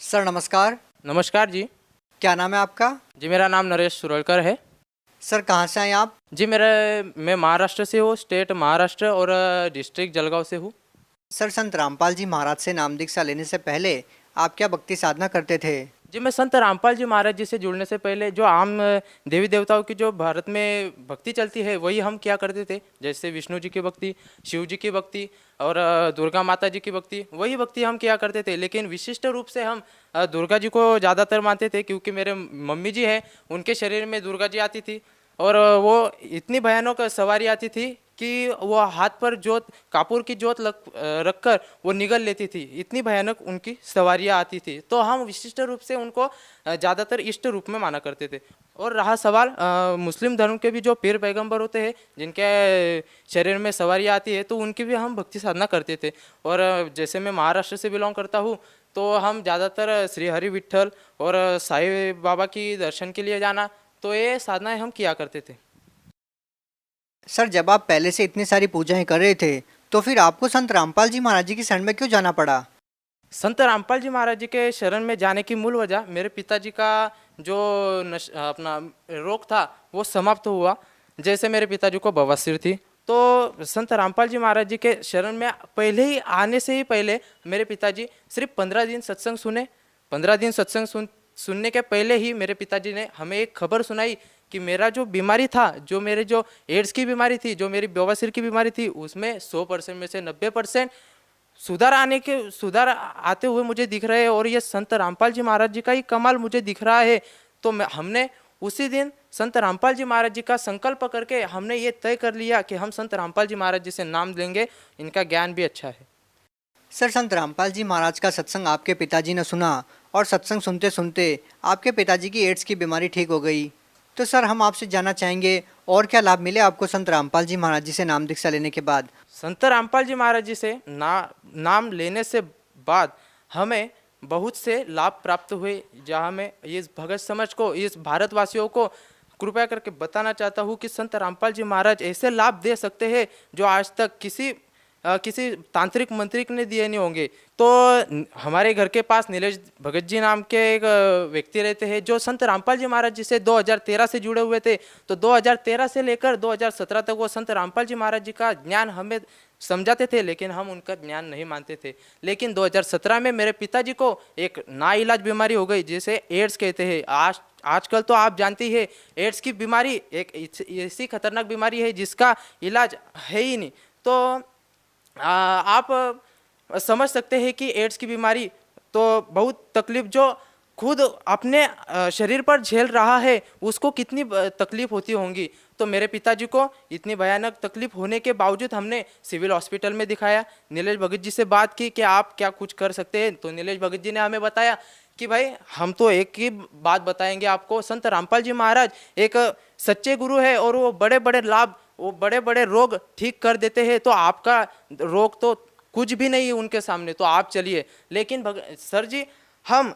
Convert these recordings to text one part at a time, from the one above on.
Sir नमस्कार। नमस्कार जी। क्या नाम है आपका? जी मेरा नाम नरेश सुरलकर है। सर कहाँ से आए आप? जी मैं महाराष्ट्र से हूँ, स्टेट महाराष्ट्र और डिस्ट्रिक्ट जलगांव से हूँ। सर संत रामपाल जी महाराज से नाम दीक्षा लेने से पहले आप क्या भक्ति साधना करते थे? जी मैं संत रामपाल जी महाराज जी से जुड़ने से पहले जो आम देवी देवताओं की जो भारत में भक्ति चलती है वही हम क्या करते थे। जैसे विष्णु जी की भक्ति, शिव जी की भक्ति और दुर्गा माता जी की भक्ति, वही भक्ति हम क्या करते थे। लेकिन विशिष्ट रूप से हम दुर्गा जी को ज़्यादातर मानते थे, क्योंकि मेरे मम्मी जी है उनके शरीर में दुर्गा जी आती थी और वो इतनी भयानक सवारी आती थी कि वो हाथ पर जोत, कापूर की जोत रखकर वो निगल लेती थी। इतनी भयानक उनकी सवारियाँ आती थी, तो हम विशिष्ट रूप से उनको ज़्यादातर इष्ट रूप में माना करते थे। और रहा सवाल मुस्लिम धर्म के भी जो पीर पैगंबर होते हैं जिनके शरीर में सवारियाँ आती है, तो उनकी भी हम भक्ति साधना करते थे। और जैसे मैं महाराष्ट्र से बिलोंग करता हूँ, तो हम ज़्यादातर श्री हरि विट्ठल और साईं बाबा की दर्शन के लिए जाना, तो ये साधनाएं हम किया करते थे। सर जब आप पहले से इतनी सारी पूजाएं कर रहे थे तो फिर आपको संत रामपाल जी महाराज जी की शरण में क्यों जाना पड़ा? संत रामपाल जी महाराज जी के शरण में जाने की मूल वजह मेरे पिताजी का जो अपना रोग था वो समाप्त हुआ। जैसे मेरे पिताजी को बवासीर थी, तो संत रामपाल जी महाराज जी के शरण में पहले ही आने से ही पहले मेरे पिताजी सिर्फ 15 दिन सत्संग सुने। 15 दिन सत्संग सुनने के पहले ही मेरे पिताजी ने हमें एक खबर सुनाई कि मेरा जो बीमारी था, जो मेरे जो एड्स की बीमारी थी, जो मेरी बवासीर की बीमारी थी, उसमें 100% में से 90% सुधार आते हुए मुझे दिख रहे हैं। और ये संत रामपाल जी महाराज जी का ही कमाल मुझे दिख रहा है। तो हमने उसी दिन संत रामपाल जी महाराज जी का संकल्प करके हमने ये तय कर लिया कि हम संत रामपाल जी महाराज जी से नाम लेंगे, इनका ज्ञान भी अच्छा है। सर संत रामपाल जी महाराज का सत्संग आपके पिताजी ने सुना और सत्संग सुनते सुनते आपके पिताजी की एड्स की बीमारी ठीक हो गई। तो सर हम आपसे जानना चाहेंगे और क्या लाभ मिले आपको संत रामपाल जी महाराज जी से नाम दीक्षा लेने के बाद? संत रामपाल जी महाराज जी से नाम लेने से बाद हमें बहुत से लाभ प्राप्त हुए, जहाँ मैं इस भगत समाज को, इस भारतवासियों को कृपया करके बताना चाहता हूँ कि संत रामपाल जी महाराज ऐसे लाभ दे सकते हैं जो आज तक किसी तांत्रिक मंत्रिक ने दिए नहीं होंगे। तो हमारे घर के पास नीलेश भगत जी नाम के एक व्यक्ति रहते हैं जो संत रामपाल जी महाराज जी से 2013 से जुड़े हुए थे। तो 2013 से लेकर 2017 तक वो संत रामपाल जी महाराज जी का ज्ञान हमें समझाते थे, लेकिन हम उनका ज्ञान नहीं मानते थे। लेकिन 2017 में मेरे पिताजी को एक नाइलाज बीमारी हो गई, जिसे एड्स कहते हैं। आजकल तो आप जानते ही है, एड्स की बीमारी एक ऐसी खतरनाक बीमारी है जिसका इलाज है ही नहीं। तो आप समझ सकते हैं कि एड्स की बीमारी तो बहुत तकलीफ, जो खुद अपने शरीर पर झेल रहा है उसको कितनी तकलीफ होती होंगी। तो मेरे पिताजी को इतनी भयानक तकलीफ होने के बावजूद हमने सिविल हॉस्पिटल में दिखाया। नीलेश भगत जी से बात की कि आप क्या कुछ कर सकते हैं। तो नीलेश भगत जी ने हमें बताया कि भाई हम तो एक ही बात बताएंगे आपको, संत रामपाल जी महाराज एक सच्चे गुरु है और वो बड़े बड़े लाभ, वो बड़े बड़े रोग ठीक कर देते हैं। तो आपका रोग तो कुछ भी नहीं है उनके सामने, तो आप चलिए। लेकिन सर जी, हम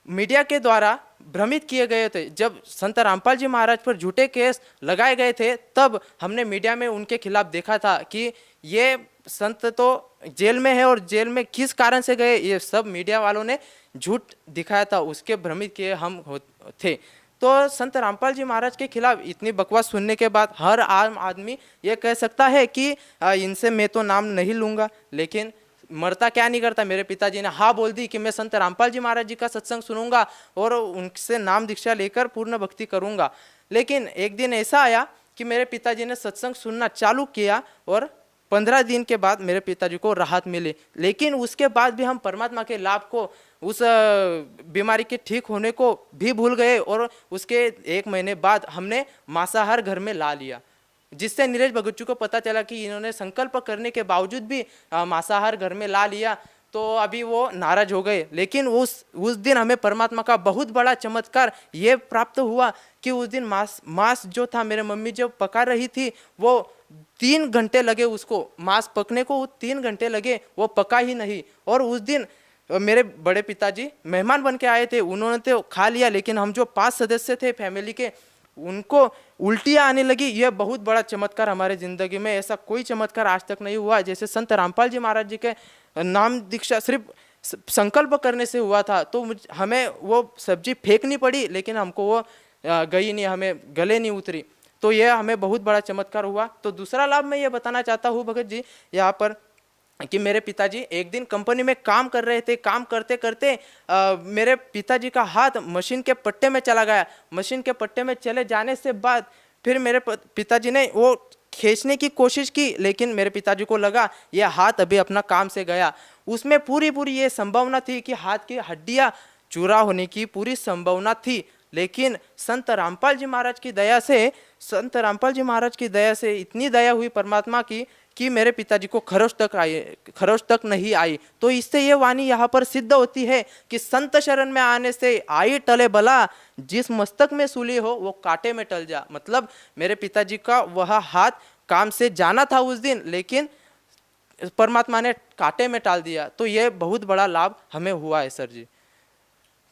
मीडिया के द्वारा भ्रमित किए गए थे। जब संत रामपाल जी महाराज पर झूठे केस लगाए गए थे, तब हमने मीडिया में उनके खिलाफ देखा था कि ये संत तो जेल में है और जेल में किस कारण से गए, ये सब मीडिया वालों ने झूठ दिखाया था, उसके भ्रमित किए हम थे। तो संत रामपाल जी महाराज के खिलाफ इतनी बकवास सुनने के बाद हर आम आदमी ये कह सकता है कि इनसे मैं तो नाम नहीं लूँगा। लेकिन मरता क्या नहीं करता। मेरे पिताजी ने हाँ बोल दी कि मैं संत रामपाल जी महाराज जी का सत्संग सुनूंगा और उनसे नाम दीक्षा लेकर पूर्ण भक्ति करूंगा। लेकिन एक दिन ऐसा आया कि मेरे पिताजी ने सत्संग सुनना चालू किया और 15 दिन के बाद मेरे पिताजी को राहत मिली। लेकिन उसके बाद भी हम परमात्मा के लाभ को, उस बीमारी के ठीक होने को भी भूल गए और उसके 1 महीने बाद हमने मांसाहार घर में ला लिया, जिससे नीलेश भगत जी को पता चला कि इन्होंने संकल्प करने के बावजूद भी मांसाहार घर में ला लिया। तो अभी वो नाराज हो गए। लेकिन उस दिन हमें परमात्मा का बहुत बड़ा चमत्कार ये प्राप्त हुआ कि उस दिन मांस जो था, मेरे मम्मी जो पका रही थी, वो 3 घंटे लगे उसको, मांस पकने को 3 घंटे लगे, वो पका ही नहीं। और उस दिन मेरे बड़े पिताजी मेहमान बन के आए थे, उन्होंने तो खा लिया, लेकिन हम जो 5 सदस्य थे फैमिली के, उनको उल्टियाँ आने लगी। यह बहुत बड़ा चमत्कार हमारे ज़िंदगी में, ऐसा कोई चमत्कार आज तक नहीं हुआ। जैसे संत रामपाल जी महाराज जी के नाम दीक्षा सिर्फ संकल्प करने से हुआ था। तो हमें वो सब्जी फेंकनी पड़ी, लेकिन हमको वो गई नहीं, हमें गले नहीं उतरी। तो ये हमें बहुत बड़ा चमत्कार हुआ। तो दूसरा लाभ मैं ये बताना चाहता हूँ भगत जी यहाँ पर, कि मेरे पिताजी एक दिन कंपनी में काम कर रहे थे। काम करते करते मेरे पिताजी का हाथ मशीन के पट्टे में चला गया। मशीन के पट्टे में चले जाने से बाद फिर मेरे पिताजी ने वो खींचने की कोशिश की, लेकिन मेरे पिताजी को लगा ये हाथ अभी अपना काम से गया। उसमें पूरी ये संभावना थी कि हाथ की हड्डियां चूरा होने की पूरी संभावना थी। लेकिन संत रामपाल जी महाराज की दया से, संत रामपाल जी महाराज की दया से इतनी दया हुई परमात्मा की कि मेरे पिताजी को खरोच तक नहीं आई। तो इससे ये वाणी यहाँ पर सिद्ध होती है कि संत शरण में आने से आई टले भला, जिस मस्तक में सूली हो वो कांटे में टल जा। मतलब मेरे पिताजी का वह हाथ काम से जाना था उस दिन, लेकिन परमात्मा ने कांटे में टाल दिया। तो ये बहुत बड़ा लाभ हमें हुआ है सर जी।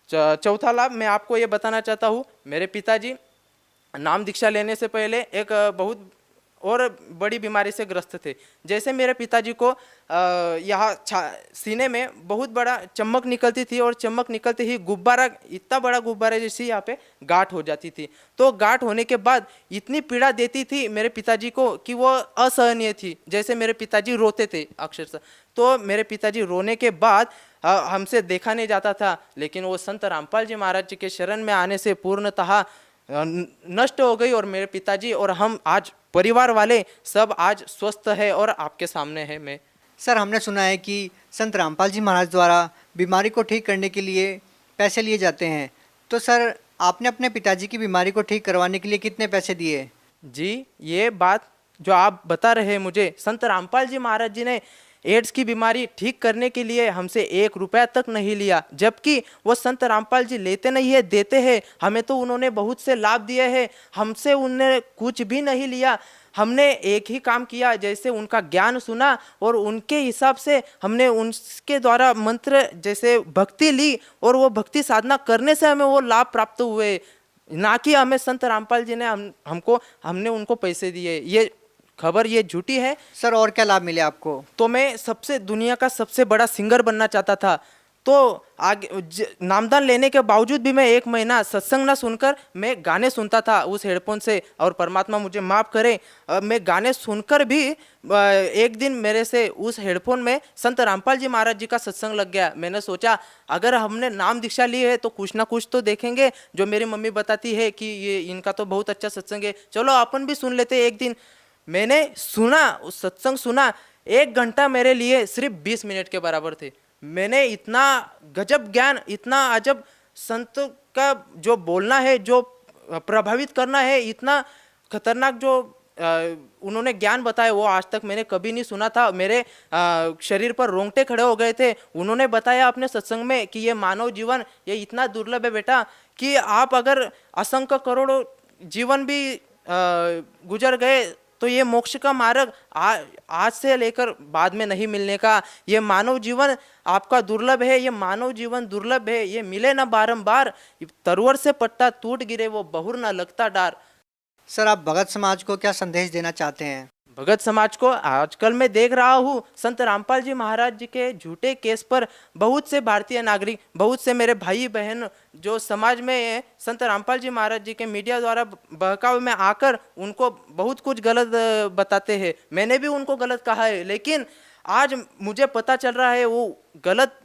चौथा लाभ मैं आपको ये बताना चाहता हूँ, मेरे पिताजी नाम दीक्षा लेने से पहले एक बहुत और बड़ी बीमारी से ग्रस्त थे। जैसे मेरे पिताजी को यहाँ सीने में बहुत बड़ा चमक निकलती थी, और चमक निकलते ही गुब्बारा, इतना बड़ा गुब्बारा जैसी यहाँ पे गांठ हो जाती थी। तो गांठ होने के बाद इतनी पीड़ा देती थी मेरे पिताजी को कि वो असहनीय थी। जैसे मेरे पिताजी रोते थे अक्षरशः। तो मेरे पिताजी रोने के बाद हमसे देखा नहीं जाता था, लेकिन वो संत रामपाल जी महाराज जी के शरण में आने से पूर्णतः नष्ट हो गई। और मेरे पिताजी और हम आज परिवार वाले सब आज स्वस्थ है और आपके सामने है। मैं सर, हमने सुना है कि संत रामपाल जी महाराज द्वारा बीमारी को ठीक करने के लिए पैसे लिए जाते हैं। तो सर, आपने अपने पिताजी की बीमारी को ठीक करवाने के लिए कितने पैसे दिए? जी, ये बात जो आप बता रहे हैं मुझे, संत रामपाल जी महाराज जी ने एड्स की बीमारी ठीक करने के लिए हमसे 1 रुपया तक नहीं लिया। जबकि वो संत रामपाल जी लेते नहीं है, देते हैं। हमें तो उन्होंने बहुत से लाभ दिए हैं, हमसे उन्होंने कुछ भी नहीं लिया। हमने एक ही काम किया, जैसे उनका ज्ञान सुना और उनके हिसाब से हमने उनके द्वारा मंत्र जैसे भक्ति ली, और वो भक्ति साधना करने से हमें वो लाभ प्राप्त हुए, ना कि हमें संत रामपाल जी ने हमने उनको पैसे दिए। ये खबर ये झूठी है। सर, और क्या लाभ मिले आपको? तो मैं दुनिया का सबसे बड़ा सिंगर बनना चाहता था। तो आगे नामदान लेने के बावजूद भी मैं 1 महीना सत्संग ना सुनकर मैं गाने सुनता था उस हेडफोन से। और परमात्मा मुझे माफ़ करे, मैं गाने सुनकर भी एक दिन मेरे से उस हेडफोन में संत रामपाल जी महाराज जी का सत्संग लग गया। मैंने सोचा अगर हमने नाम दीक्षा ली है तो कुछ ना कुछ तो देखेंगे। जो मेरी मम्मी बताती है कि ये इनका तो बहुत अच्छा सत्संग है, चलो अपन भी सुन लेते एक दिन। मैंने सुना, उस सत्संग सुना। 1 घंटा मेरे लिए सिर्फ 20 मिनट के बराबर थे। मैंने इतना गजब ज्ञान, इतना अजब संत का जो बोलना है, जो प्रभावित करना है, इतना खतरनाक जो उन्होंने ज्ञान बताया, वो आज तक मैंने कभी नहीं सुना था। मेरे शरीर पर रोंगटे खड़े हो गए थे। उन्होंने बताया अपने सत्संग में कि ये मानव जीवन ये इतना दुर्लभ है बेटा, कि आप अगर असंख्य करोड़ों जीवन भी गुजर गए तो ये मोक्ष का मार्ग आज से लेकर बाद में नहीं मिलने का। ये मानव जीवन आपका दुर्लभ है, ये मानव जीवन दुर्लभ है, ये मिले ना बारंबार। तरवर से पट्टा टूट गिरे वो बहुर ना लगता डार। सर, आप भगत समाज को क्या संदेश देना चाहते हैं? भगत समाज को आजकल मैं देख रहा हूँ, संत रामपाल जी महाराज जी के झूठे केस पर बहुत से भारतीय नागरिक, बहुत से मेरे भाई बहन जो समाज में संत रामपाल जी महाराज जी के मीडिया द्वारा बहकावे में आकर उनको बहुत कुछ गलत बताते हैं। मैंने भी उनको गलत कहा है, लेकिन आज मुझे पता चल रहा है वो गलत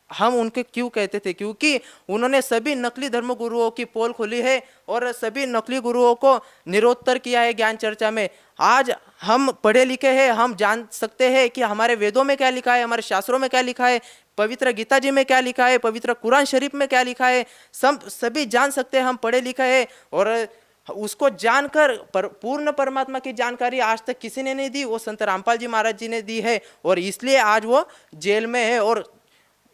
हम उनके क्यों कहते थे, क्योंकि उन्होंने सभी नकली धर्म गुरुओं की पोल खोली है और सभी नकली गुरुओं को निरोत्तर किया है ज्ञान चर्चा में। आज हम पढ़े लिखे हैं, हम जान सकते हैं कि हमारे वेदों में क्या लिखा है, हमारे शास्त्रों में क्या लिखा है, पवित्र गीता जी में क्या लिखा है, पवित्र कुरान शरीफ में क्या लिखा है, सभी जान सकते हैं, हम पढ़े लिखे हैं। और उसको जानकर पूर्ण परमात्मा की जानकारी आज तक किसी ने नहीं दी, वो संत रामपाल जी महाराज जी ने दी है। और इसलिए आज वो जेल में है, और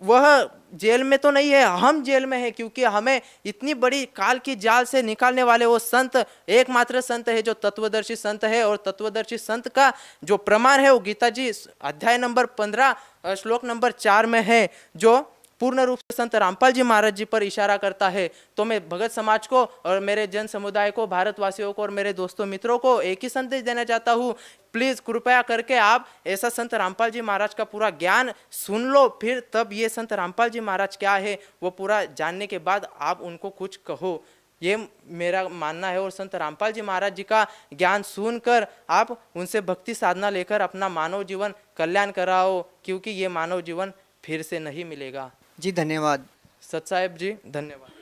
वह जेल में तो नहीं है, हम जेल में है, क्योंकि हमें इतनी बड़ी काल की जाल से निकालने वाले वो संत एकमात्र संत है जो तत्वदर्शी संत है। और तत्वदर्शी संत का जो प्रमाण है वो गीता जी अध्याय नंबर 15 श्लोक नंबर 4 में है, जो पूर्ण रूप से संत रामपाल जी महाराज जी पर इशारा करता है। तो मैं भगत समाज को और मेरे जन समुदाय को, भारतवासियों को और मेरे दोस्तों मित्रों को एक ही संदेश देना चाहता हूँ, प्लीज़ कृपया करके आप ऐसा संत रामपाल जी महाराज का पूरा ज्ञान सुन लो, फिर तब ये संत रामपाल जी महाराज क्या है वो पूरा जानने के बाद आप उनको कुछ कहो, ये मेरा मानना है। और संत रामपाल जी महाराज जी का ज्ञान सुनकर आप उनसे भक्ति साधना लेकर अपना मानव जीवन कल्याण कराओ, क्योंकि ये मानव जीवन फिर से नहीं मिलेगा। जी धन्यवाद। सत साहेब जी धन्यवाद।